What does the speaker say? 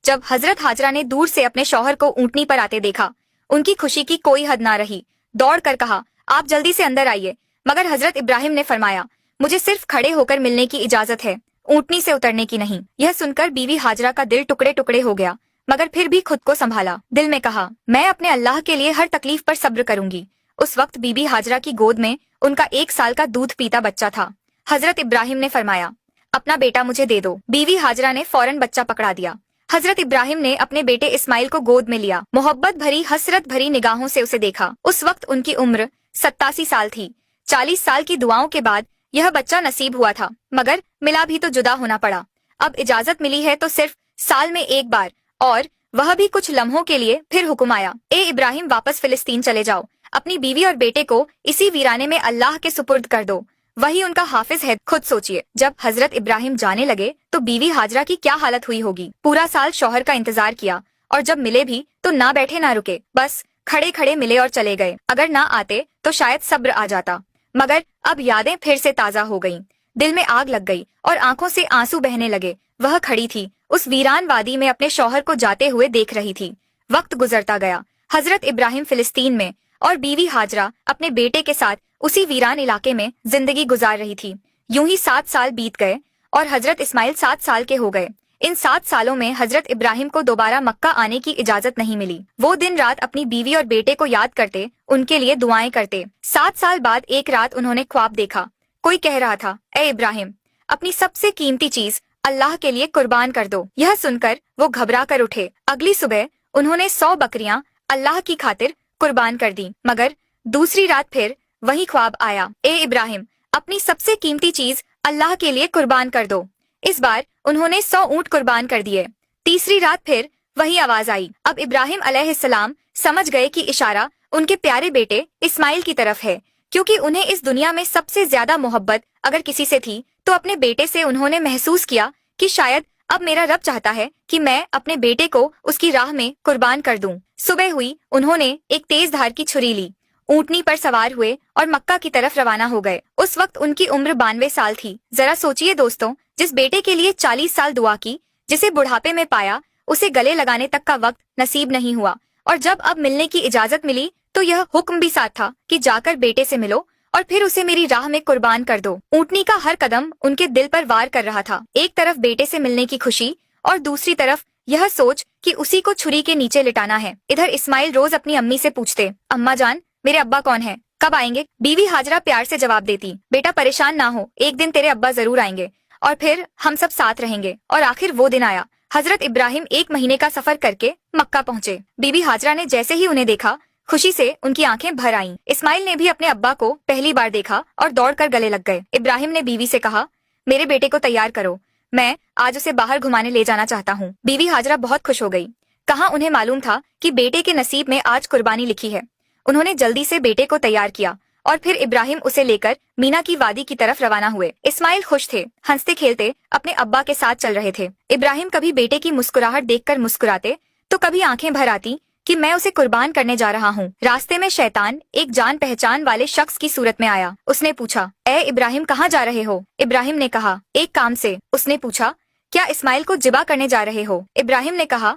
जब हजरत हाजरा ने दूर से अपने शौहर को ऊँटनी पर आते देखा, उनकी खुशी की कोई हद ना रही। दौड़ कर कहा, आप जल्दी से अंदर आइए। मगर हजरत इब्राहिम ने फरमाया, मुझे सिर्फ खड़े होकर मिलने की इजाजत है, ऊँटनी से उतरने की नहीं। यह सुनकर बीवी हाजरा का दिल टुकड़े टुकड़े हो गया, मगर फिर भी खुद को संभाला। दिल में कहा, मैं अपने अल्लाह के लिए हर तकलीफ पर सब्र करूंगी। उस वक्त बीबी हाजरा की गोद में उनका 1 साल का दूध पीता बच्चा था। हजरत इब्राहिम ने फरमाया, अपना बेटा मुझे दे दो। बीवी हाजरा ने फौरन बच्चा पकड़ा दिया। हजरत इब्राहिम ने अपने बेटे इस्माइल को गोद में लिया, मोहब्बत भरी हसरत भरी निगाहों से उसे देखा। उस वक्त उनकी उम्र 87 साल थी। 40 साल की दुआओं के बाद यह बच्चा नसीब हुआ था, मगर मिला भी तो जुदा होना पड़ा। अब इजाजत मिली है तो सिर्फ साल में एक बार, और वह भी कुछ लम्हों के लिए। फिर हुक्म आया, ए इब्राहिम वापस फिलिस्तीन चले जाओ, अपनी बीवी और बेटे को इसी वीराने में अल्लाह के सुपुर्द कर दो, वही उनका हाफिज है। खुद सोचिए, जब हजरत इब्राहिम जाने लगे तो बीवी हाजरा की क्या हालत हुई होगी। पूरा साल शौहर का इंतजार किया, और जब मिले भी तो ना बैठे ना रुके, बस खड़े खड़े मिले और चले गए। अगर ना आते तो शायद सब्र आ जाता, मगर अब यादें फिर से ताजा हो गईं। दिल में आग लग गई और आंखों से आंसू बहने लगे। वह खड़ी थी, उस वीरान वादी में अपने शौहर को जाते हुए देख रही थी। वक्त गुजरता गया। हजरत इब्राहिम फिलिस्तीन में और बीवी हाजरा अपने बेटे के साथ उसी वीरान इलाके में जिंदगी गुजार रही थी। यूं ही 7 साल बीत गए और हजरत इस्माइल 7 साल के हो गए। इन 7 सालों में हजरत इब्राहिम को दोबारा मक्का आने की इजाजत नहीं मिली। वो दिन रात अपनी बीवी और बेटे को याद करते, उनके लिए दुआएं करते। 7 साल बाद एक रात उन्होंने ख्वाब देखा। कोई कह रहा था, ए इब्राहिम, अपनी सबसे कीमती चीज अल्लाह के लिए कुर्बान कर दो। यह सुनकर वो घबरा कर उठे। अगली सुबह उन्होंने 100 बकरियां अल्लाह की खातिर कुर्बान कर दी। मगर दूसरी रात फिर वही ख्वाब आया, ए इब्राहिम, अपनी सबसे कीमती चीज अल्लाह के लिए कुर्बान कर दो। इस बार उन्होंने 100 ऊंट कुर्बान कर दिए। तीसरी रात फिर वही आवाज आई। अब इब्राहिम अलैहिस्सलाम समझ गए कि इशारा उनके प्यारे बेटे इस्माइल की तरफ है, क्योंकि उन्हें इस दुनिया में सबसे ज्यादा मोहब्बत अगर किसी से थी तो अपने बेटे से। उन्होंने महसूस किया कि शायद अब मेरा रब चाहता है कि मैं अपने बेटे को उसकी राह में कुर्बान कर दूं। सुबह हुई, उन्होंने एक तेज धार की छुरी ली, ऊंटनी पर सवार हुए और मक्का की तरफ रवाना हो गए। उस वक्त उनकी उम्र 92 साल थी। जरा सोचिए दोस्तों, जिस बेटे के लिए 40 साल दुआ की, जिसे बुढ़ापे में पाया, उसे गले लगाने तक का वक्त नसीब नहीं हुआ, और जब अब मिलने की इजाजत मिली तो यह हुक्म भी साथ था कि जाकर बेटे से मिलो और फिर उसे मेरी राह में कुर्बान कर दो। ऊंटनी का हर कदम उनके दिल पर वार कर रहा था। एक तरफ बेटे से मिलने की खुशी और दूसरी तरफ यह सोच कि उसी को छुरी के नीचे लिटाना है। इधर इस्माइल रोज अपनी अम्मी से पूछते, अम्मा जान, मेरे अब्बा कौन है, कब आएंगे? बीवी हाजरा प्यार से जवाब देती, बेटा परेशान ना हो, एक दिन तेरे अब्बा जरूर आएंगे और फिर हम सब साथ रहेंगे। और आखिर वो दिन आया। हजरत इब्राहिम 1 महीने का सफर करके मक्का पहुँचे। बीवी हाजरा ने जैसे ही उन्हें देखा, खुशी से उनकी आंखें भर आईं। इस्माइल ने भी अपने अब्बा को पहली बार देखा और दौड़कर गले लग गए। इब्राहिम ने बीवी से कहा, मेरे बेटे को तैयार करो, मैं आज उसे बाहर घुमाने ले जाना चाहता हूँ। बीवी हाजरा बहुत खुश हो गई। कहाँ उन्हें मालूम था कि बेटे के नसीब में आज कुर्बानी लिखी है। उन्होंने जल्दी से बेटे को तैयार किया और फिर इब्राहिम उसे लेकर मीना की वादी की तरफ रवाना हुए। इस्माइल खुश थे, हंसते खेलते अपने अब्बा के साथ चल रहे थे। इब्राहिम कभी बेटे की मुस्कुराहट देखकर मुस्कुराते तो कभी आंखें भर आती कि मैं उसे कुर्बान करने जा रहा हूँ। रास्ते में शैतान एक जान पहचान वाले शख्स की सूरत में आया। उसने पूछा, ए इब्राहिम, कहाँ जा रहे हो? इब्राहिम ने कहा, एक काम से। उसने पूछा, क्या इस्माइल को जिबा करने जा रहे हो? इब्राहिम ने कहा,